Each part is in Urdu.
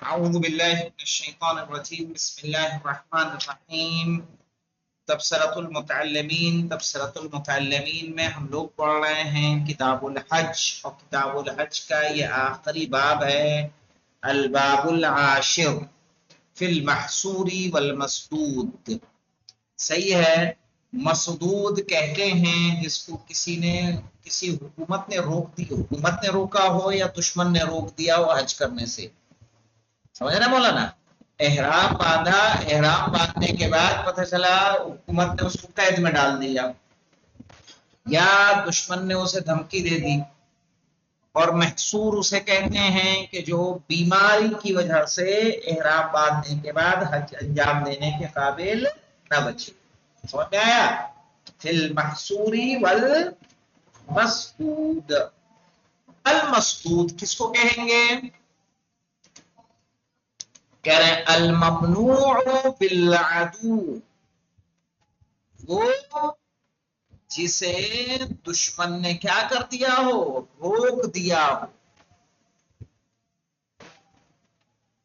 اعوذ باللہ من الشیطان الرجیم بسم اللہ الرحمن الرحیم تبصرۃ المتعلمین میں ہم لوگ پڑھ رہے ہیں کتاب الحج، اور کتاب الحج کا یہ آخری باب ہے الباب العاشر فی المحصور والمسدود۔ صحیح ہے، مسدود کہتے ہیں جس کو کسی حکومت نے روک دی، حکومت نے روکا ہو یا دشمن نے روک دیا ہو حج کرنے سے، سمجھ رہے مولانا؟ احرام باندھا، احرام باندھنے کے بعد پتہ چلا حکومت نے اس کو قید میں ڈال دیا یا دشمن نے اسے دھمکی دے دی، اور محصور اسے کہتے ہیں کہ جو بیماری کی وجہ سے احرام باندھنے کے بعد حج انجام دینے کے قابل نہ بچے۔ سمجھ میں آیا؟ فی المحصوری والمسدود۔ المسدود کس کو کہیں گے؟ کہہ رہے ہیں الممنوع بالعدو، وہ جسے دشمن نے کیا کر دیا ہو، روک دیا ہو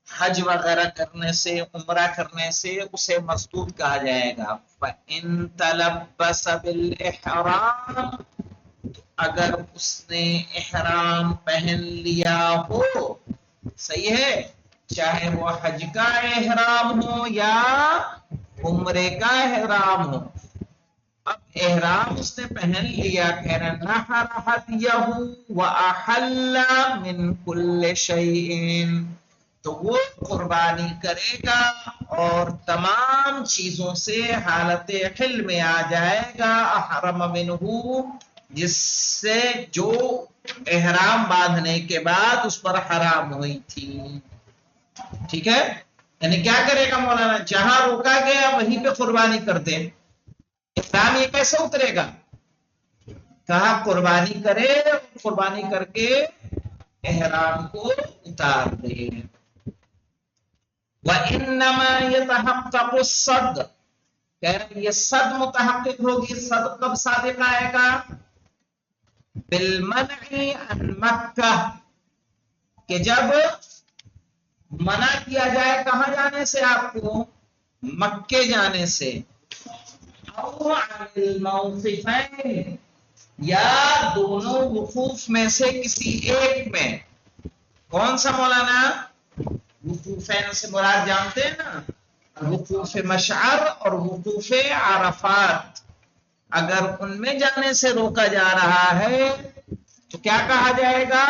حج وغیرہ کرنے سے، عمرہ کرنے سے، اسے مسدود کہا جائے گا۔ فَإِن تَلَبَّسَ بِالْإِحْرَامِ، اگر اس نے احرام پہن لیا ہو، صحیح ہے، چاہے وہ حج کا احرام ہو یا عمرے کا احرام ہو۔ اب احرام اس نے پہن لیا، کہہ رہے نحر ہدیہ واحل من کل شیء، تو وہ قربانی کرے گا اور تمام چیزوں سے حالت حل میں آ جائے گا، احرم منہ، جس سے جو احرام باندھنے کے بعد اس پر حرام ہوئی تھی۔ ٹھیک ہے، یعنی کیا کرے گا مولانا؟ جہاں روکا گیا وہیں پہ قربانی کر دے۔ احرام یہ کیسے اترے گا؟ کہا قربانی کرے، قربانی کر کے احرام کو اتار دے۔ وَإِنَّمَا يَتَحَقَّقُ الصَّدْ، کہہ رہے ہیں یہ صد متحقق ہوگی۔ صد کب صادق آئے گا؟ بالمنع عن مکہ، کہ جب منع کیا جائے کہاں جانے سے آپ کو؟ مکے جانے سے۔ او عن الموقفین، یا دونوں وقوف میں سے کسی ایک میں۔ کون سا مولانا؟ وقوفین سے مراد جانتے ہیں نا، وقوف مشعر اور وقوف عرفات۔ اگر ان میں جانے سے روکا جا رہا ہے تو کیا کہا جائے گا؟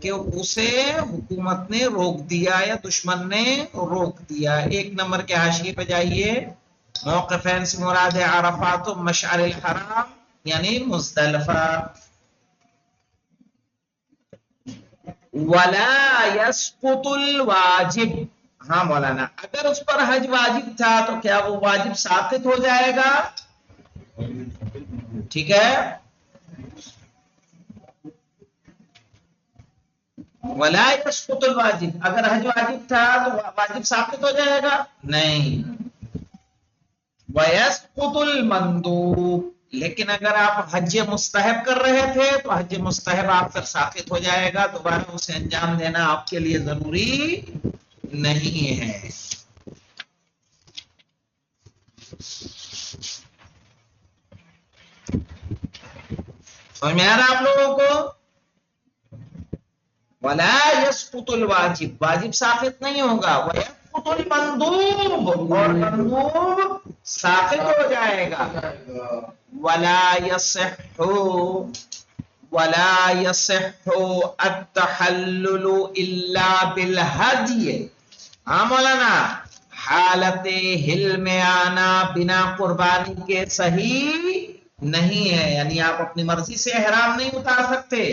کہ اسے حکومت نے روک دیا یا دشمن نے روک دیا۔ ایک نمبر کے حاشیے پہ جائیے، موقفین سے مراد عرفات و مشعر الحرام یعنی مزدلفہ۔ ولا يسقط الواجب، ہاں مولانا، اگر اس پر حج واجب تھا تو کیا وہ واجب ساقط ہو جائے گا؟ ٹھیک ہے، ولا يسقط الواجب، اگر حج واجب تھا تو واجب ساقط ہو جائے گا؟ نہیں۔ ويسقط المندوب، لیکن اگر آپ حج مستحب کر رہے تھے تو حج مستحب آپ پر ساقط ہو جائے گا، دوبارہ اسے انجام دینا آپ کے لیے ضروری نہیں ہے۔ سمجھ میں آ رہا آپ لوگوں کو؟ ولا يسقط الواجب، واجب ساقط نہیں ہوگا۔ ويسقط المندوب، اور مندوب ساقط ہو جائے گا۔ ولا يصح التحلل الا بالهدي، ہاں مولانا، حالت ہل میں آنا بنا قربانی کے صحیح نہیں ہے، یعنی آپ اپنی مرضی سے احرام نہیں اتار سکتے۔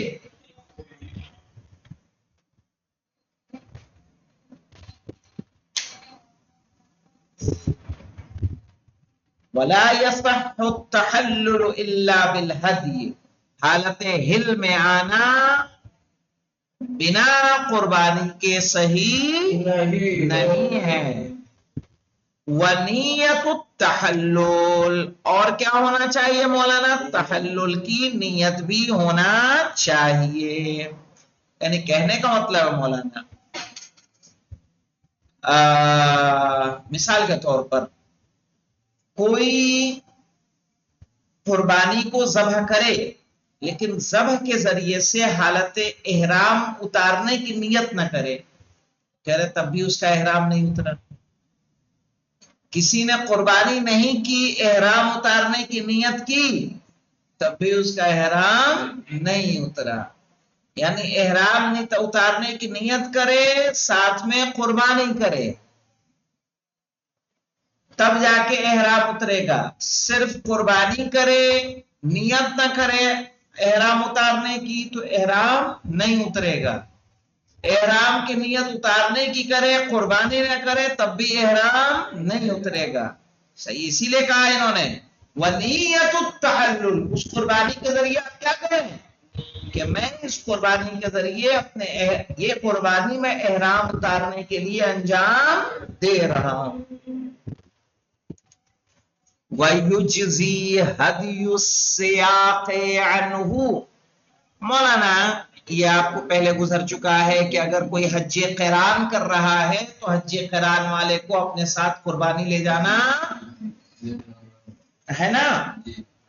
ولا يصح التحلل الا بالهدي، حالت ہل میں آنا بنا قربانی کے صحیح نہیں ہے۔ وَنِيَّةُ التَّحَلُّلِ، اور کیا ہونا چاہیے مولانا؟ تحلل کی نیت بھی ہونا چاہیے۔ یعنی کہنے کا مطلب ہے مولانا، مثال کے طور پر کوئی قربانی کو ذبح کرے لیکن ذبح کے ذریعے سے حالت احرام اتارنے کی نیت نہ کرے، کہہ رہے تب بھی اس کا احرام نہیں اترا۔ کسی نے قربانی نہیں کی، احرام اتارنے کی نیت کی، تب بھی اس کا احرام نہیں اترا۔ یعنی احرام اتارنے کی نیت کرے، ساتھ میں قربانی کرے، تب جا کے احرام اترے گا۔ صرف قربانی کرے، نیت نہ کرے احرام اتارنے کی، تو احرام نہیں اترے گا۔ احرام کی نیت اتارنے کی کرے، قربانی نہ کرے، تب بھی احرام نہیں اترے گا۔ صحیح، اسی لیے کہا انہوں نے وَنِيَّةُ التَّحَلُّلِ، اس قربانی کے ذریعے آپ کیا کریں کہ میں اس قربانی کے ذریعے اپنے یہ قربانی میں احرام اتارنے کے لیے انجام دے رہا ہوں۔ وَيُجْزِي هَدْيُ السِّيَاقِ عَنْهُ، مولانا یہ آپ کو پہلے گزر چکا ہے کہ اگر کوئی حج قران کر رہا ہے تو حج قران والے کو اپنے ساتھ قربانی لے جانا ہے نا۔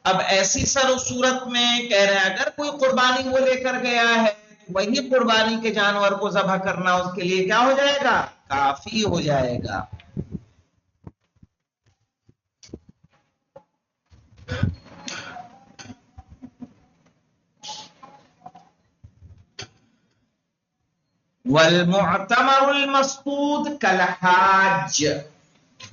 اب ایسی صورت میں کہہ رہے ہیں اگر کوئی قربانی وہ لے کر گیا ہے، وہی قربانی کے جانور کو ذبح کرنا اس کے لیے کیا ہو جائے گا؟ کافی ہو جائے گا۔ والمعتمر المسعود کالحاج،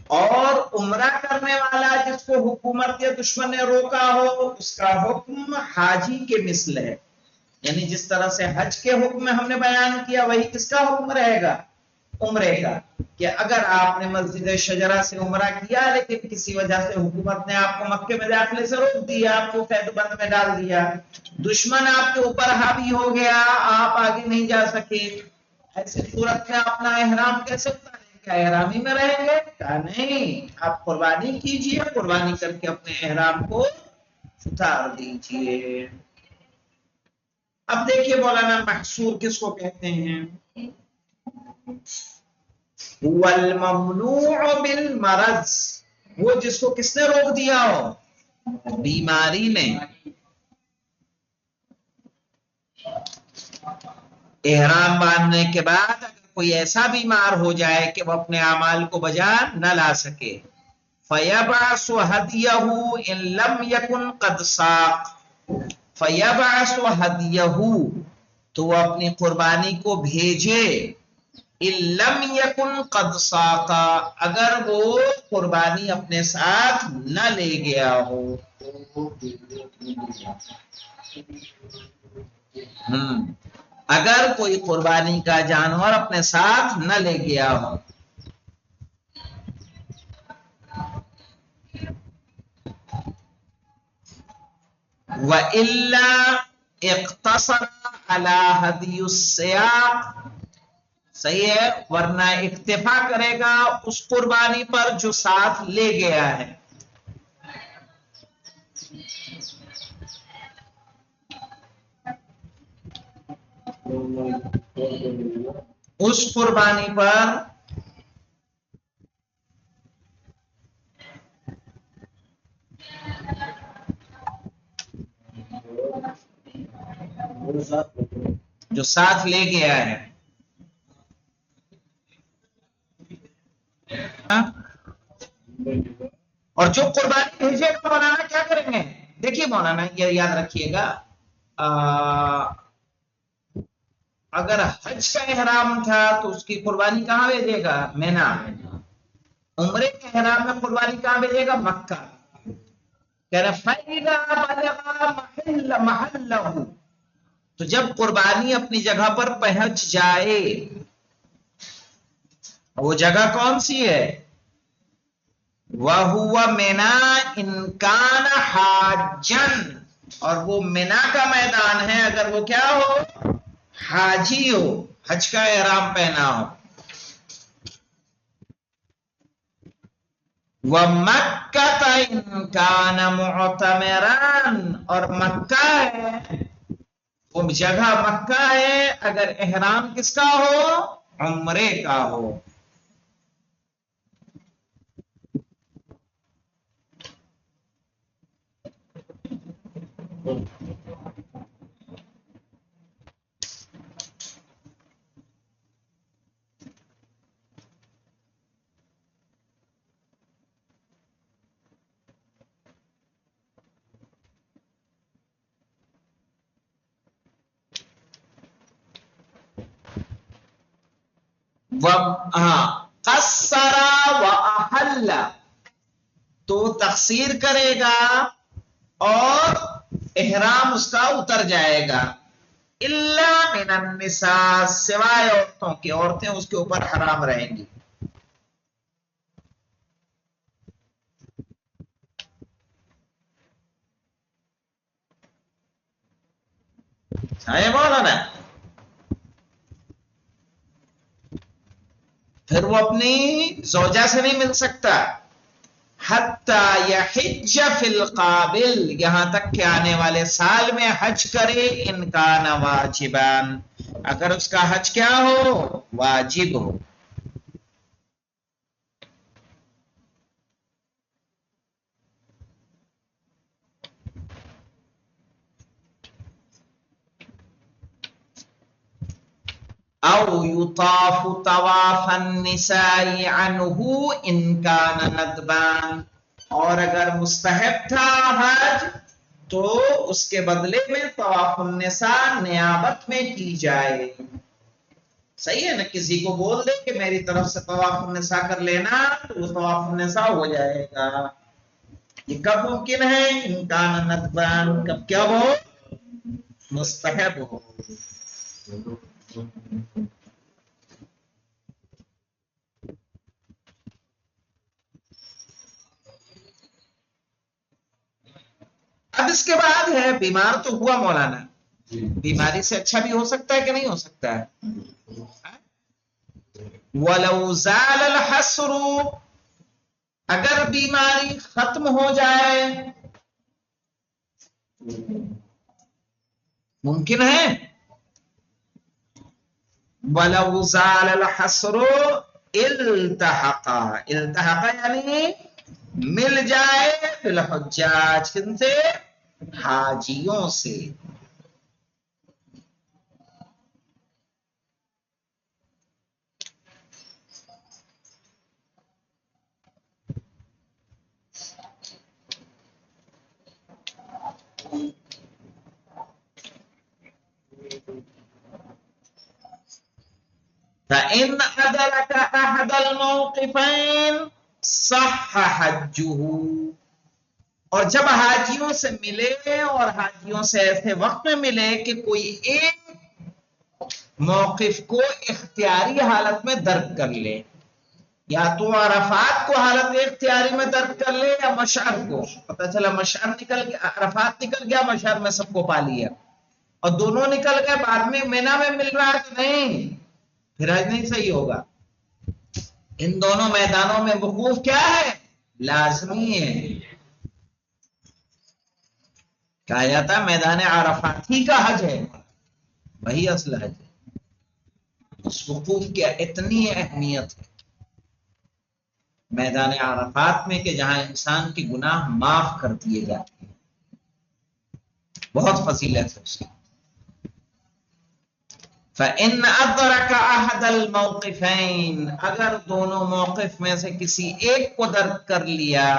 اور عمرہ کرنے والا جس کو حکومت یا دشمن نے روکا ہو، اس کا حکم حاجی کے مثل ہے۔ یعنی جس طرح سے حج کے حکم میں ہم نے بیان کیا، وہی کس کا حکم رہے گا؟ عمرے کا، کہ اگر آپ نے مسجد شجرہ سے عمرہ کیا لیکن کسی وجہ سے حکومت نے آپ کو مکے میں داخلے سے روک دیا، آپ کو قید بند میں ڈال دیا، دشمن آپ کے اوپر حاوی ہو گیا، آپ آگے نہیں جا سکے، ایسی صورت میں اپنا احرام کیسے اتاریں؟ کیا احرامی میں رہیں گے؟ کہا نہیں، آپ قربانی کیجئے، قربانی کر کے اپنے احرام کو اتار دیجئے۔ اب دیکھیے مولانا محصور کس کو کہتے ہیں؟ والممنوع بالمرض، وہ جس کو کس نے روک دیا ہو؟ بیماری نے۔ احرام باندھنے کے بعد اگر کوئی ایسا بیمار ہو جائے کہ وہ اپنے اعمال کو بجا نہ لا سکے، فَيَبْعَثُ هَدْيَهُ إِن لَمْ يَكُنْ قَدْ سَاقَ، فَيَبْعَثُ هَدْيَهُ، تو وہ اپنی قربانی کو بھیجے، إِن لَمْ يَكُنْ قَدْ سَاقَ، اگر وہ قربانی اپنے ساتھ نہ لے گیا ہو۔ اگر کوئی قربانی کا جانور اپنے ساتھ نہ لے گیا ہو۔ وَإِلَّا اقْتَصَرَ عَلَى هَدْيِ السِّيَاقِ، صحیح ہے، ورنہ اکتفا کرے گا اس قربانی پر جو ساتھ لے گیا ہے۔ اس قربانی پر جو ساتھ لے گیا ہے۔ اور جو قربانی بھیجے گا مولانا کیا کریں گے؟ دیکھیے مولانا یہ یاد رکھیے گا، اگر حج کا احرام تھا تو اس کی قربانی کہاں بھیجے گا؟ مینا۔ عمرے کے احرام میں قربانی کہاں بھیجے گا؟ مکہ۔ کہہ رہا فَإِذَا بَلَغَ مَحَلَّهُ، تو جب قربانی اپنی جگہ پر پہنچ جائے، وہ جگہ کون سی ہے؟ وَهُوَ مِنَا إِن كَانَ حَاجًّا، اور وہ مینا کا میدان ہے اگر وہ کیا ہو؟ حاجی ہو، حج کا احرام پہنا ہو۔ وَمَكَّةَ إِن كَانَ مُعْتَمِرًا، اور مکہ ہے، وہ جگہ مکہ ہے اگر احرام کس کا ہو؟ عمرے کا ہو۔ ہاں، قصرا و احل، تو تقصیر کرے گا اور احرام اس کا اتر جائے گا، الا من النساء، سوائے عورتوں کی، عورتیں اس کے اوپر حرام رہیں گی. مولانا پھر وہ اپنی زوجہ سے نہیں مل سکتا، حتی یحج فی القابل، یہاں تک کہ آنے والے سال میں حج کرے، ان کان واجبان، اگر اس کا حج کیا ہو، واجب ہو. او یطاف طواف النساء عنہ ان کان ندبان، اور اگر مستحب تھا حج تو اس کے بدلے میں طواف النساء نیابت میں کی جائے. صحیح ہے نا، کسی کو بول دے کہ میری طرف سے طواف النساء کر لینا تو وہ طواف النساء ہو جائے گا. یہ کب ممکن ہے؟ ان کان ندبان، کب کیا ہو، مستحب ہو. اب اس کے بعد ہے بیمار تو ہوا مولانا، بیماری سے اچھا بھی ہو سکتا ہے کہ نہیں ہو سکتا ہے؟ وَلَوْ زَالَ الْحَسْرُ، اگر بیماری ختم ہو جائے، ممکن ہے. وَلَوْ زَالَ الْحَسْرُ التحق، التحق یعنی مل جائے بالحجاج، کن سے؟ حاجیوں سے. فَإِنْ أَدْرَكَ أَحَدَ الْمَوْقِفَيْنِ صَحَّ حَجُّهُ، اور جب حاجیوں سے ملے، اور حاجیوں سے ایسے وقت میں ملے کہ کوئی ایک موقف کو اختیاری حالت میں درک کر لے، یا تو عرفات کو حالت اختیاری میں درک کر لے، یا مشعر کو، پتہ چلا مشعر نکل گیا، عرفات نکل گیا، مشعر میں سب کو پا لیا، اور دونوں نکل گئے، بعد میں مینا میں مل رہا ہے کہ نہیں، پھر حج نہیں صحیح ہوگا. ان دونوں میدانوں میں وقوف کیا ہے؟ لازمی ہے. کہا جاتا ہے میدان عرفات ہی کا حج ہے، وہی اصل حج ہے. اس وقوف کی اتنی اہمیت ہے میدان عرفات میں کہ جہاں انسان کے گناہ معاف کر دیے جاتے ہیں، بہت فضیلت ہے اس کی. فَإِنْ أَدْرَكَ أَحَدَ الْمَوْقِفَيْنِ، اگر دونوں موقف میں سے کسی ایک کو درک کر لیا،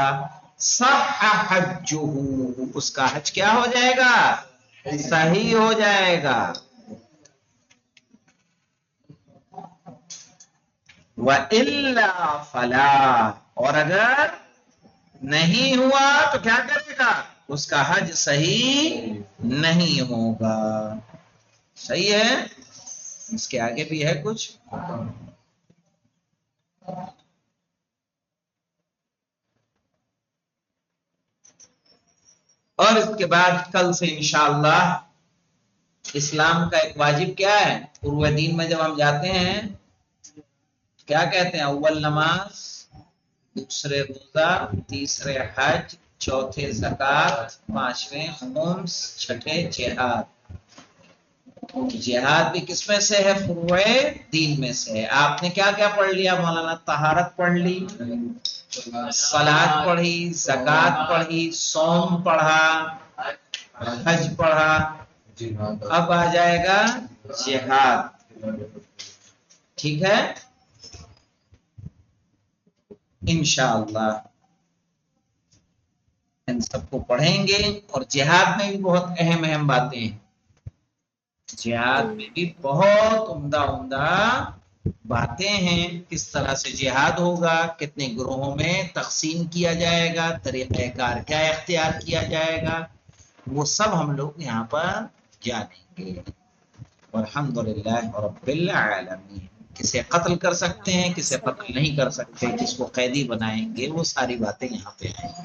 صح حجہ، اس کا حج کیا ہو جائے گا؟ صحیح ہو جائے گا. وَإِلَّا فَلَا، اور اگر نہیں ہوا تو کیا کرے گا؟ اس کا حج صحیح نہیں ہوگا. صحیح ہے. اس کے آگے بھی ہے کچھ. اور اس کے بعد کل سے انشاءاللہ اسلام کا ایک واجب کیا ہے؟ پورو دین میں جب ہم جاتے ہیں کیا کہتے ہیں؟ اول نماز، دوسرے روزہ، تیسرے حج، چوتھے زکوٰۃ، پانچویں خمس، چھٹے جہاد. جہاد بھی کس میں سے ہے؟ فروع دین میں سے ہے. آپ نے کیا کیا پڑھ لیا مولانا؟ طہارت پڑھ لی، صلاۃ پڑھی، زکوٰۃ پڑھی، صوم پڑھا، حج پڑھا، اب آ جائے گا جہاد. ٹھیک ہے، انشاءاللہ ان سب کو پڑھیں گے. اور جہاد میں بھی بہت اہم اہم باتیں ہیں. جہاد میں بھی بہت عمدہ عمدہ باتیں ہیں. کس طرح سے جہاد ہوگا، کتنے گروہوں میں تقسیم کیا جائے گا، طریقہ کار کیا اختیار کیا جائے گا، وہ سب ہم لوگ یہاں پر جانیں گے. الحمدللہ رب العالمین. کسے قتل کر سکتے ہیں، کسے قتل نہیں کر سکتے، کس کو قیدی بنائیں گے، وہ ساری باتیں یہاں پہ آئیں گی.